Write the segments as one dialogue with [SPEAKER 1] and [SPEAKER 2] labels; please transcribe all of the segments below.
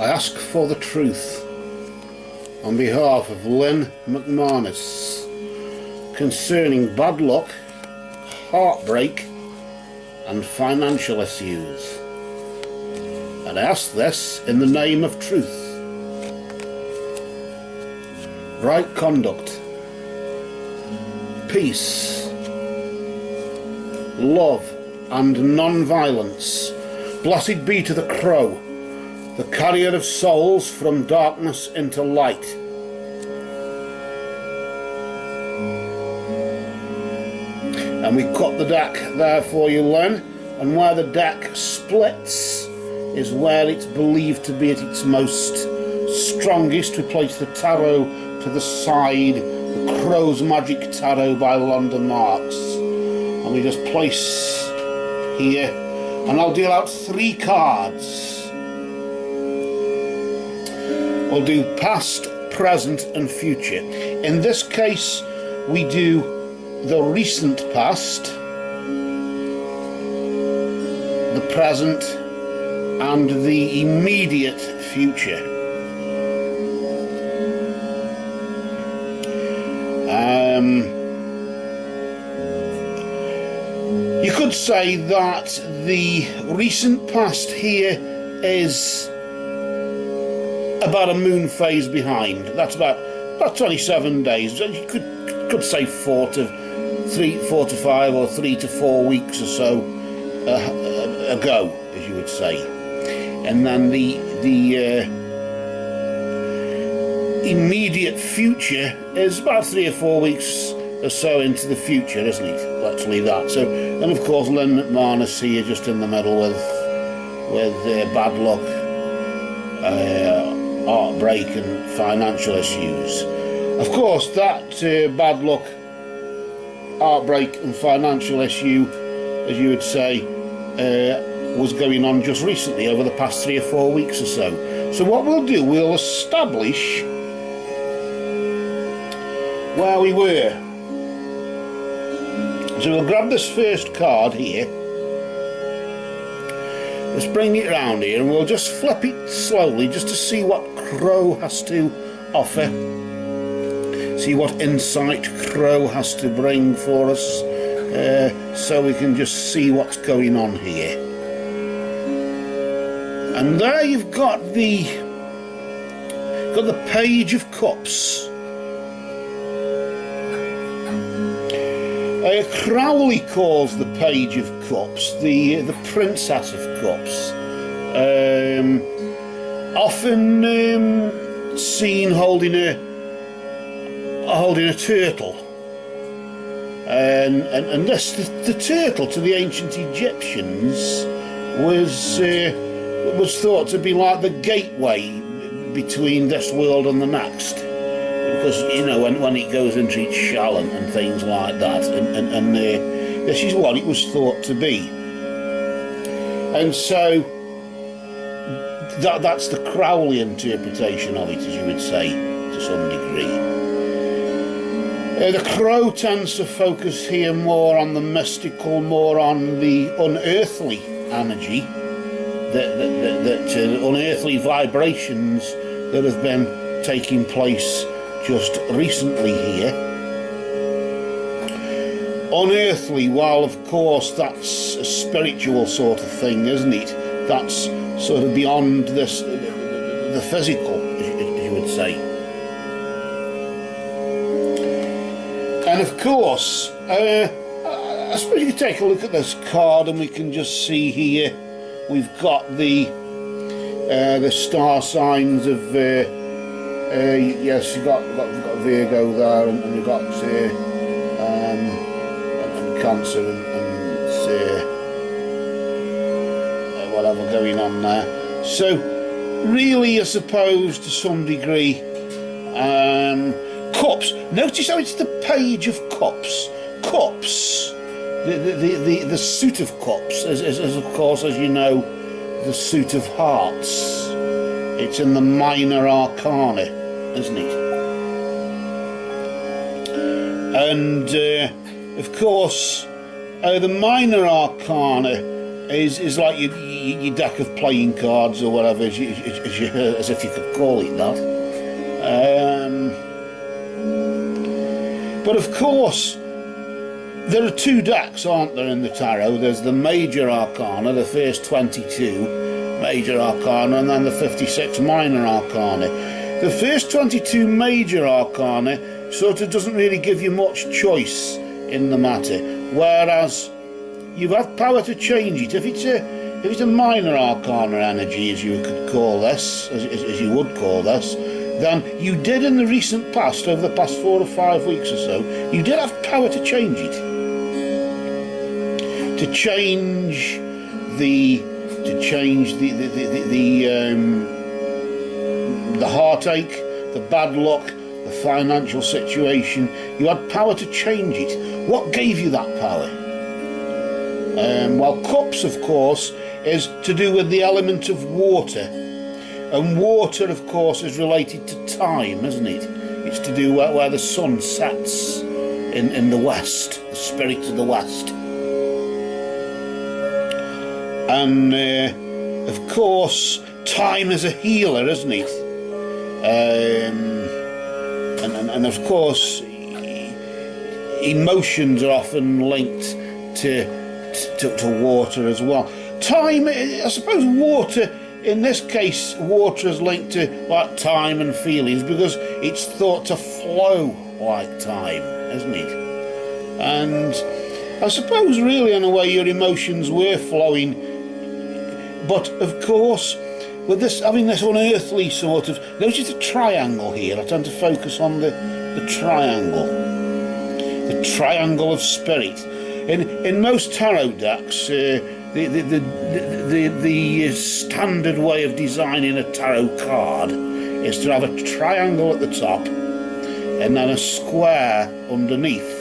[SPEAKER 1] I ask for the truth on behalf of Lynn Mcmanus concerning bad luck, heartbreak and financial issues. And I ask this in the name of truth, right conduct, peace, love and non-violence. Blessed be to the crow, the carrier of souls from darkness into light. And we cut the deck there for you, Lynn, and where the deck splits is where it's believed to be at its most strongest. We place the tarot to the side, the Crow's Magic Tarot by London Marks, and we just place here, and I'll deal out 3 cards. We'll do past, present and future. In this case we do the recent past, the present and the immediate future. You could say that the recent past here is about a moon phase behind. That's about 27 days. You could say 4 to 5 or 3 to 4 weeks or so ago, as you would say. And then the immediate future is about 3 or 4 weeks or so into the future, isn't it? Let's leave that. So, and of course Lynn Mcmanus here just in the middle with bad luck, heartbreak and financial issues. Of course that bad luck, heartbreak and financial issue, as you would say, was going on just recently over the past 3 or 4 weeks or so. So what we'll do, we'll establish where we were. So we'll grab this first card here, let's bring it round here, and we'll just flip it slowly just to see what Crow has to offer, see what insight Crow has to bring for us, so we can just see what's going on here. And there you've got the Page of Cups. Crowley calls the Page of Cups the Princess of Cups. Often seen holding a turtle. And this the turtle to the ancient Egyptians was thought to be like the gateway between this world and the next, because you know when it goes into its shell and things like that, and this is what it was thought to be. And so that's the Crowley interpretation of it, as you would say, to some degree. The Crow tends to focus here more on the mystical, more on the unearthly energy, that unearthly vibrations that have been taking place just recently here. Unearthly, while of course that's a spiritual sort of thing, isn't it? That's sort of beyond this, the physical, as you would say. And of course, I suppose you can take a look at this card and we can just see here we've got the star signs of yes, you've got Virgo there, and you've got and Cancer and whatever going on there. So really, I suppose to some degree, Cups. Notice how it's the Page of Cups. Cups, the suit of cups, is of course, as you know, the suit of hearts. It's in the minor arcana, isn't it? And of course, the minor arcana is like your deck of playing cards or whatever, as if you could call it that. But of course, there are two decks, aren't there, in the tarot? There's the major arcana, the first 22 major arcana, and then the 56 minor arcana. The first 22 major arcana sort of doesn't really give you much choice in the matter, whereas you have power to change it. If it's a minor arcana energy, as you could call this, as you would call this, then you did in the recent past, over the past 4 or 5 weeks or so, you did have power to change it. To change the heartache, the bad luck, the financial situation. You had power to change it. What gave you that power? Well, cups, of course, is to do with the element of water, and water, of course, is related to time, isn't it? It's to do where the sun sets in the west, the spirit of the west. And of course, time is a healer, isn't it? And of course, emotions are often linked to water as well. Time, I suppose, water, in this case, water is linked to like time and feelings, because it's thought to flow like time, isn't it? And I suppose, really, in a way, your emotions were flowing. But of course, with this having this unearthly sort of, notice the triangle here. I tend to focus on the triangle of spirit. In most tarot decks, the standard way of designing a tarot card is to have a triangle at the top and then a square underneath.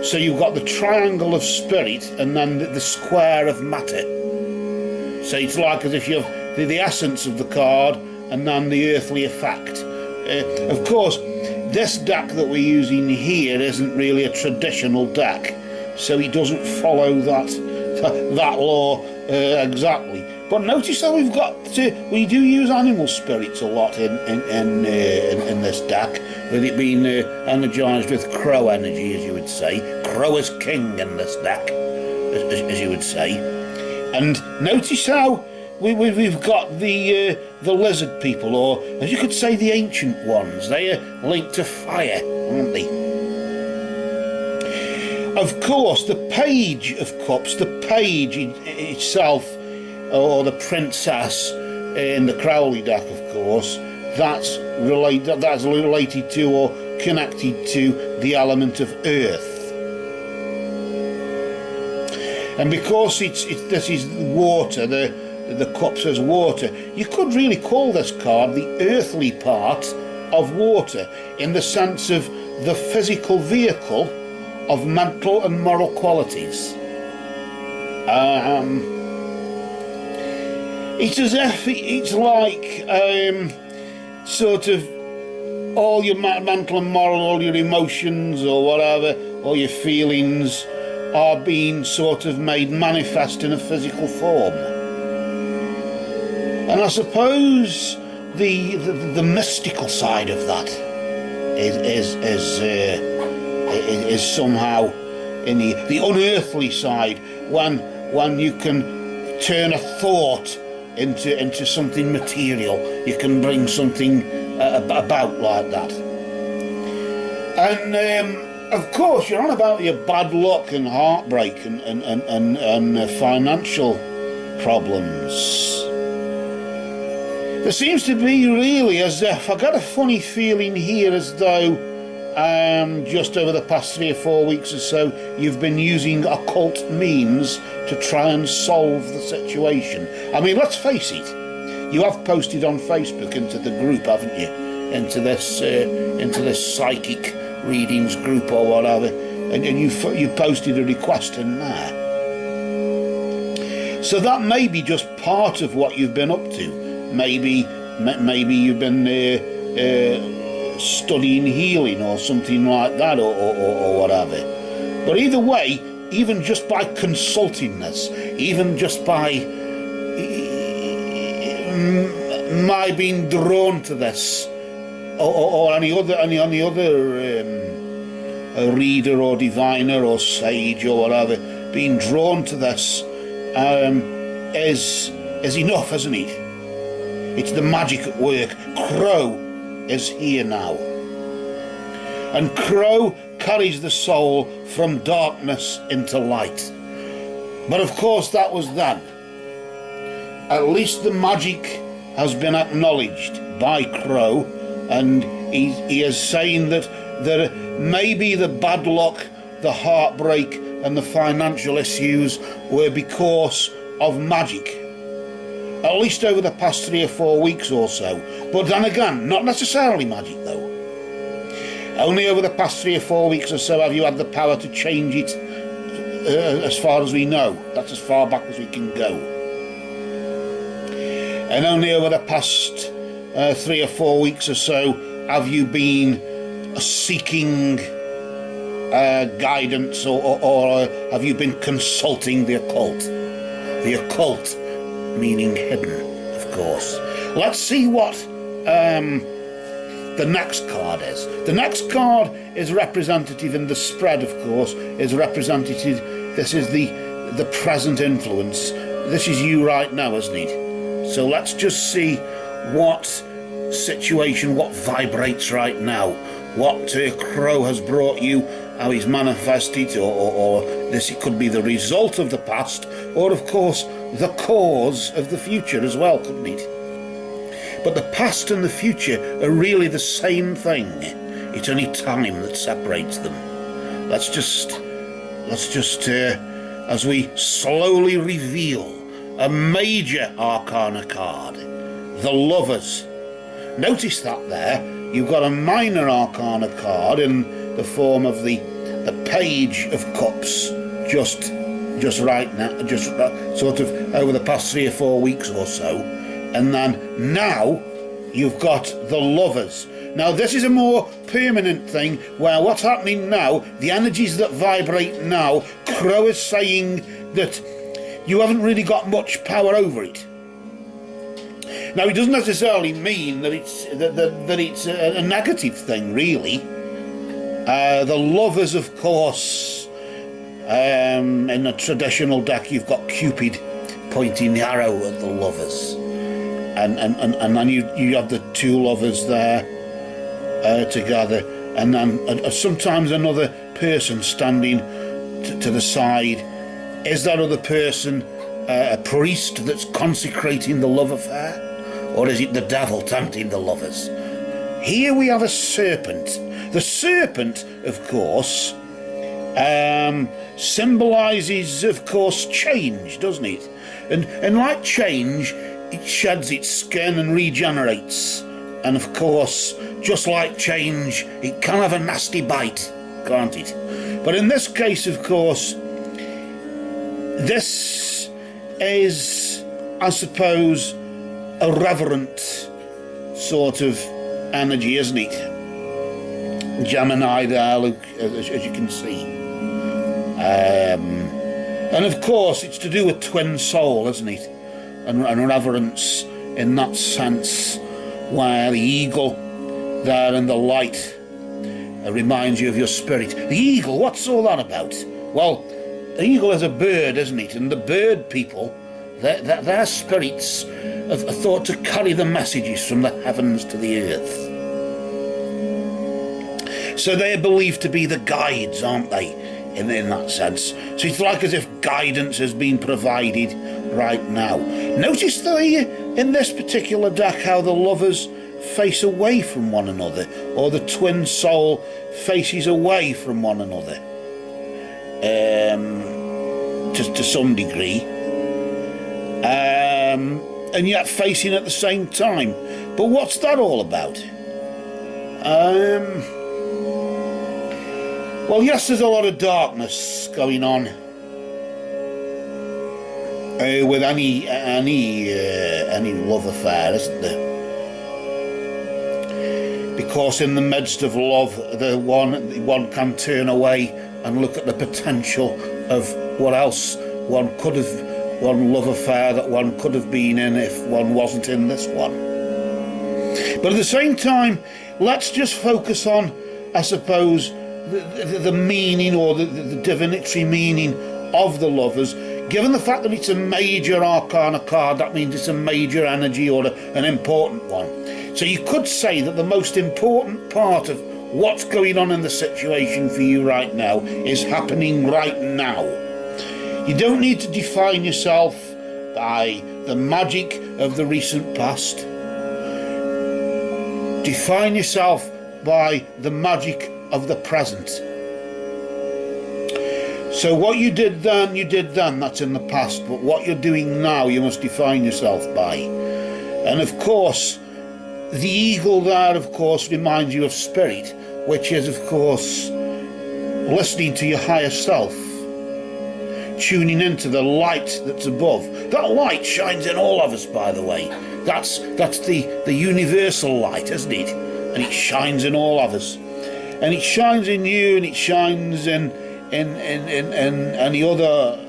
[SPEAKER 1] So you've got the triangle of spirit and then the square of matter. So it's like as if you have the essence of the card and then the earthly effect. Of course, this deck that we're using here isn't really a traditional deck, so it doesn't follow that law exactly. But notice how we do use animal spirits a lot in this deck, with it being energised with crow energy, as you would say. Crow is king in this deck, as you would say. And notice how we've got the lizard people, or as you could say, the ancient ones. They are linked to fire, aren't they? Of course, the page of cups, the page itself, or the princess in the Crowley deck, of course, that's related to or connected to the element of earth. And because this is water, the cup says water, you could really call this card the earthly part of water, in the sense of the physical vehicle of mental and moral qualities. It's as if it's like sort of all your mental and moral, all your emotions or whatever, all your feelings are being sort of made manifest in a physical form. And I suppose the mystical side of that is somehow in the unearthly side, when you can turn a thought into something material. You can bring something about like that. And of course, you're on about your bad luck and heartbreak and financial problems. There seems to be really as if, I got a funny feeling here, as though just over the past 3 or 4 weeks or so, you've been using occult means to try and solve the situation. I mean, let's face it, you have posted on Facebook into the group, haven't you? Into this psychic readings group or whatever, and you posted a request in there. So that may be just part of what you've been up to. Maybe you've been studying healing or something like that, or whatever. But either way, even just by consulting this, even just by my being drawn to this, or any other reader or diviner or sage or whatever being drawn to this is enough, isn't it? It's the magic at work. Crow is here now, and Crow carries the soul from darkness into light. But of course that was then. At least the magic has been acknowledged by Crow, and he is saying that maybe the bad luck, the heartbreak and the financial issues were because of magic. At least over the past 3 or 4 weeks or so. But then again, not necessarily magic though. Only over the past 3 or 4 weeks or so have you had the power to change it, as far as we know. That's as far back as we can go. And only over the past 3 or 4 weeks or so have you been seeking guidance, or have you been consulting the occult? The occult meaning hidden, of course. Let's see what the next card is. The next card is representative in the spread, of course, is representative. This is the present influence. This is you right now, isn't it? So let's just see what situation, what vibrates right now, what Crow has brought you, how he's manifested, or this, it could be the result of the past, or of course the cause of the future as well, couldn't it? But the past and the future are really the same thing. It's only time that separates them. Let's just as we slowly reveal a major arcana card, the Lovers. Notice that there, you've got a minor arcana card in the form of the Page of Cups, just right now, sort of over the past 3 or 4 weeks or so. And then now you've got the Lovers. Now this is a more permanent thing, where what's happening now, the energies that vibrate now, Crow is saying that you haven't really got much power over it. Now it doesn't necessarily mean that it's a negative thing, really. The Lovers, of course, in a traditional deck you've got Cupid pointing the arrow at the Lovers. And then you have the 2 lovers there together, and then sometimes another person standing to the side. Is that other person a priest that's consecrating the love affair, or is it the devil tempting the lovers? Here we have a serpent. The serpent, of course, symbolises, of course, change, doesn't it? And like change, it sheds its skin and regenerates. And of course, just like change, it can have a nasty bite, can't it? But in this case, of course, this is, I suppose, a reverent sort of energy, isn't it? Gemini there, look, as you can see. And of course, it's to do with twin soul, isn't it? And reverence in that sense, where the eagle there in the light reminds you of your spirit. The eagle, what's all that about? Well, the eagle is a bird, isn't it? And the bird people, their spirits are thought to carry the messages from the heavens to the earth. So they are believed to be the guides, aren't they, in that sense? So it's like as if guidance has been provided right now. Notice in this particular deck how the lovers face away from one another, or the twin soul faces away from one another, to some degree, and yet facing at the same time. But what's that all about? Well, yes, there's a lot of darkness going on with any love affair, isn't there? Because in the midst of love, one can turn away and look at the potential of what else one could have one love affair that one could have been in if one wasn't in this one. But at the same time, let's just focus on, I suppose, the meaning, or the divinatory meaning of the Lovers. Given the fact that it's a major arcana card, that means it's a major energy, or an important one. So you could say that the most important part of what's going on in the situation for you right now is happening right now. You don't need to define yourself by the magic of the recent past. Define yourself by the magic of the present. So what you did then, that's in the past. But what you're doing now, you must define yourself by. And of course, the eagle there, of course, reminds you of spirit, which is, of course, listening to your higher self, tuning into the light that's above. That light shines in all of us, by the way. That's the universal light, isn't it? And it shines in all of us. And it shines in you, and it shines in any other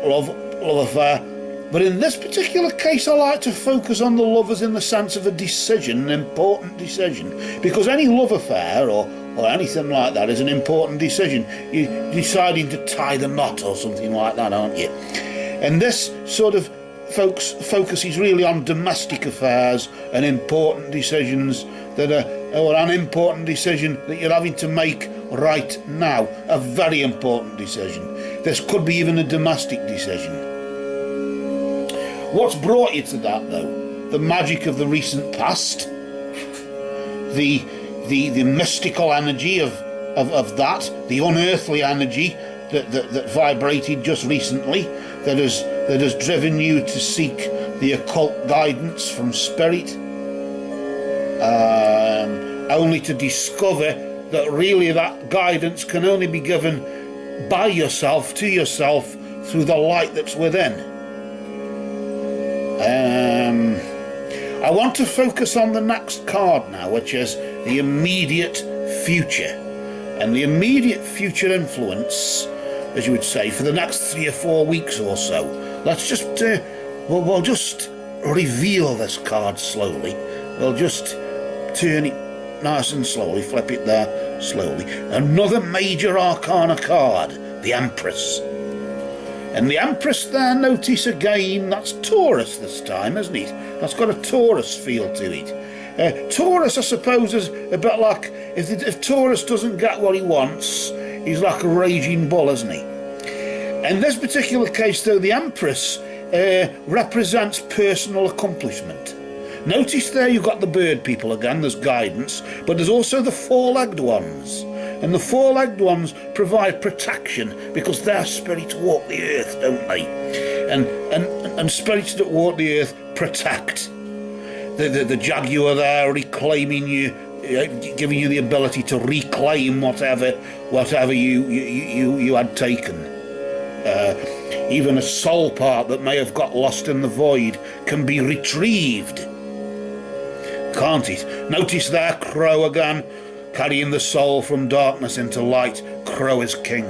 [SPEAKER 1] love affair. But in this particular case, I like to focus on the Lovers in the sense of a decision, an important decision. Because any love affair or anything like that is an important decision. You're deciding to tie the knot or something like that, aren't you? And this sort of focuses really on domestic affairs and important decisions that are, or an important decision that you're having to make right now. A very important decision. This could be even a domestic decision. What's brought you to that, though? The magic of the recent past, the mystical energy of that, the unearthly energy that vibrated just recently, that has driven you to seek the occult guidance from spirit, only to discover that really that guidance can only be given by yourself, to yourself, through the light that's within. I want to focus on the next card now, which is the immediate future. And the immediate future influence, as you would say, for the next 3 or 4 weeks or so. Let's just, we'll just reveal this card slowly. We'll just turn it nice and slowly, flip it there slowly. Another major arcana card, the Empress. And the Empress there, notice again, that's Taurus this time, isn't it? That's got a Taurus feel to it. Taurus, I suppose, is a bit like, if Taurus doesn't get what he wants, he's like a raging bull, isn't he? In this particular case, though, the Empress represents personal accomplishment. Notice there you've got the bird people again, there's guidance, but there's also the four-legged ones. And the four-legged ones provide protection because their spirits walk the earth, don't they? And spirits that walk the earth protect. The jaguar there reclaiming you, giving you the ability to reclaim whatever you had taken. Even a soul part that may have got lost in the void can be retrieved, can't it? Notice there, Crow again, carrying the soul from darkness into light. Crow is king.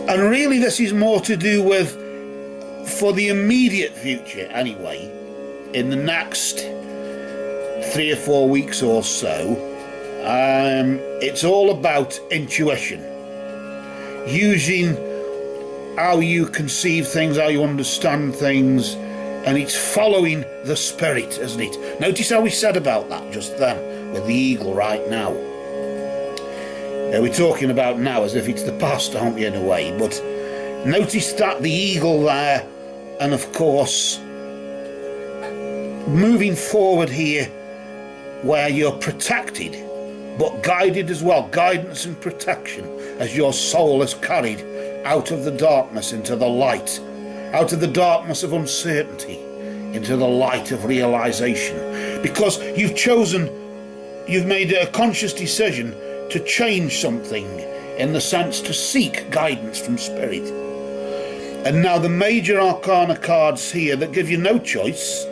[SPEAKER 1] And really this is more to do with, for the immediate future anyway, in the next 3 or 4 weeks or so, it's all about intuition. Using how you conceive things, how you understand things, and it's following the spirit, isn't it? Notice how we said about that just then, with the eagle right now. We're talking about now as if it's the past, aren't we, in a way? But notice that the eagle there, and of course, moving forward here, where you're protected, but guided as well, guidance and protection, as your soul is carried out of the darkness into the light, out of the darkness of uncertainty into the light of realization, because you've made a conscious decision to change something, in the sense to seek guidance from spirit. And now the major arcana cards here that give you no choice,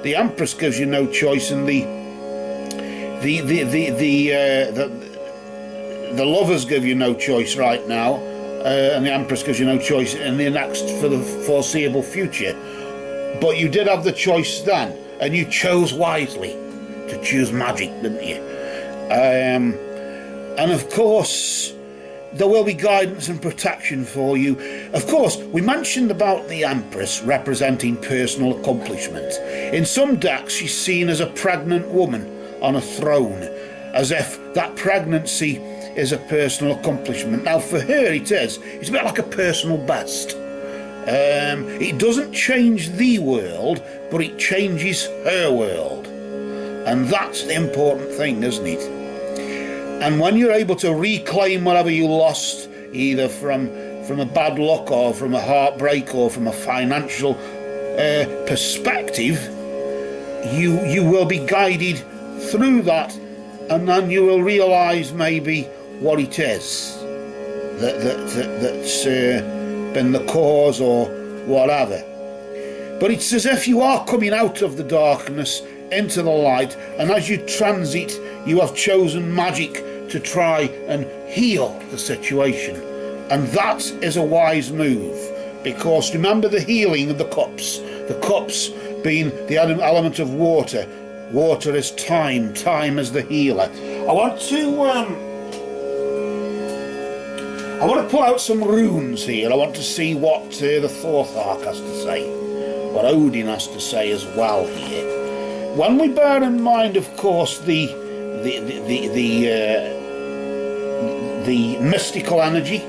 [SPEAKER 1] the Empress gives you no choice, and the Lovers give you no choice right now, and the Empress gives you no choice in the next for the foreseeable future. But you did have the choice then, and you chose wisely to choose magic, didn't you? And of course, there will be guidance and protection for you. Of course, we mentioned about the Empress representing personal accomplishment. In some decks, she's seen as a pregnant woman on a throne, as if that pregnancy is a personal accomplishment. Now, for her, it is. It's a bit like a personal best. It doesn't change the world, but it changes her world. And that's the important thing, isn't it? And when you're able to reclaim whatever you lost, either from a bad luck or from a heartbreak or from a financial perspective, you will be guided through that, and then you will realise maybe what it is that's been the cause or whatever. But it's as if you are coming out of the darkness into the light, and as you transit, you have chosen magic to try and heal the situation. And that is a wise move, because remember the healing of the cups being the element of water. Water is time is the healer. I want to pull out some runes here. I want to see what the Thorthark has to say, what Odin has to say as well here. When we bear in mind, of course, the mystical energy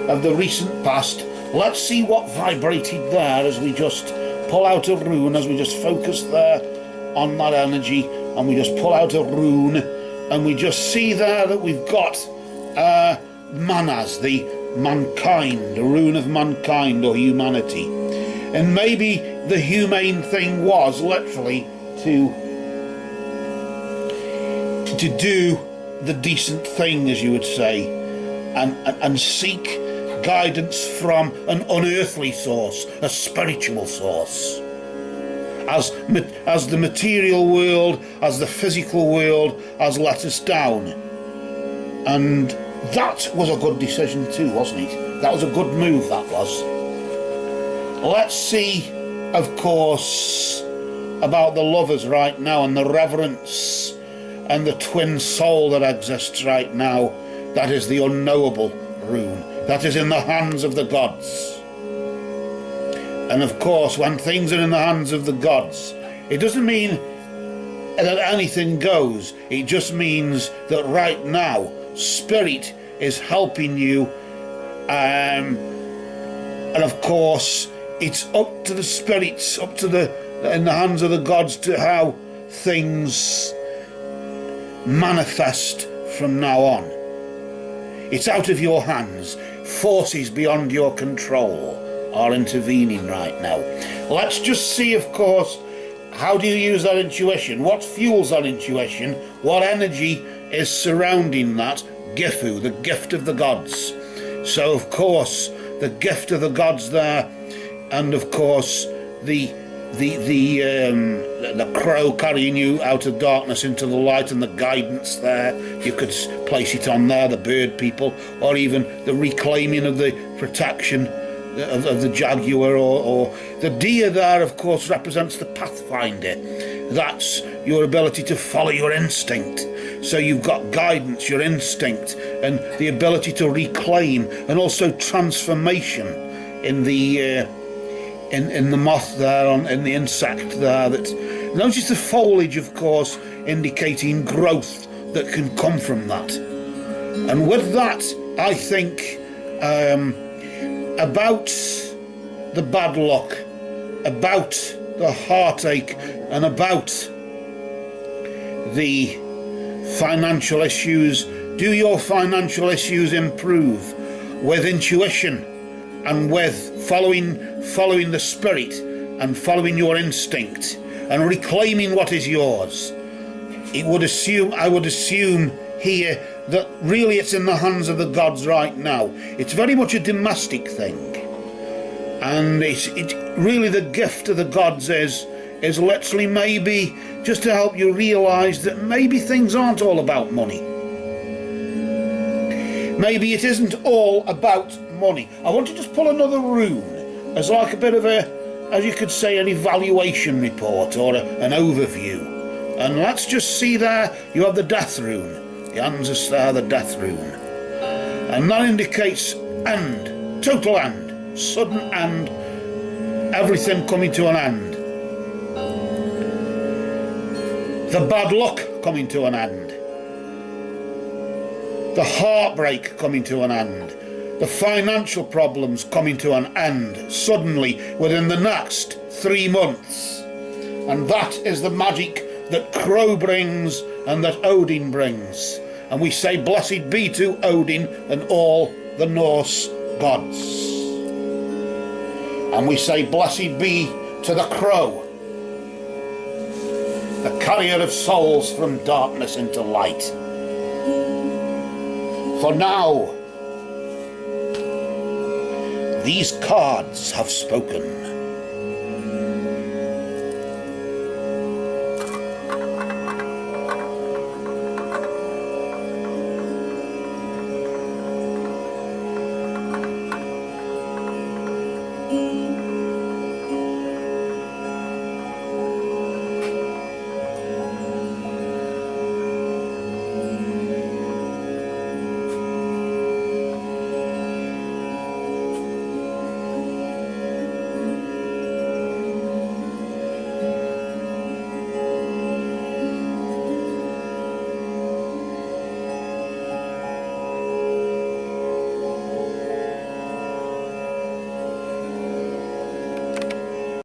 [SPEAKER 1] of the recent past, let's see what vibrated there as we just pull out a rune, as we just focus there on that energy, and we just pull out a rune, and we just see there that we've got Manas, the mankind, the rune of mankind or humanity. And maybe the humane thing was literally to do the decent thing, as you would say, and seek guidance from an unearthly source, a spiritual source. As the material world, as the physical world has let us down. And that was a good decision too, wasn't it? That was a good move, that was. Let's see, of course, about the lovers right now, and the reverence and the twin soul that exists right now. That is the unknowable rune. That is in the hands of the gods. And of course, when things are in the hands of the gods, it doesn't mean that anything goes. It just means that right now, Spirit is helping you. And of course, it's up to the spirits, in the hands of the gods, to how things manifest from now on. It's out of your hands. Forces beyond your control are intervening right now. Let's just see, of course, how do you use that intuition? What fuels that intuition? What energy is surrounding that? Gifu, the gift of the gods. So, of course, the gift of the gods there, and of course, the crow carrying you out of darkness into the light, and the guidance there, you could place it on there, the bird people, or even the reclaiming of the protection of the jaguar, or the deer there, of course, represents the pathfinder. That's your ability to follow your instinct. So you've got guidance, your instinct, and the ability to reclaim, and also transformation in the moth there, in the insect there. That notice the foliage, of course, indicating growth that can come from that. And with that, I think about the bad luck, about the heartache, and about the financial issues. Do your financial issues improve with intuition and with following the spirit and following your instinct and reclaiming what is yours? I would assume here that really it's in the hands of the gods right now. It's very much a domestic thing, and it's really the gift of the gods is literally maybe just to help you realise that maybe things aren't all about money. Maybe it isn't all about money. I want to just pull another rune as like a bit of a, as you could say, an evaluation report or an overview. And let's just see there, you have the death rune. The hands are there, the death rune. And that indicates end, total end, sudden end, everything coming to an end. The bad luck coming to an end. The heartbreak coming to an end. The financial problems coming to an end suddenly within the next 3 months. And that is the magic that Crow brings and that Odin brings. And we say blessed be to Odin and all the Norse gods. And we say blessed be to the Crow, the carrier of souls from darkness into light. For now, these cards have spoken.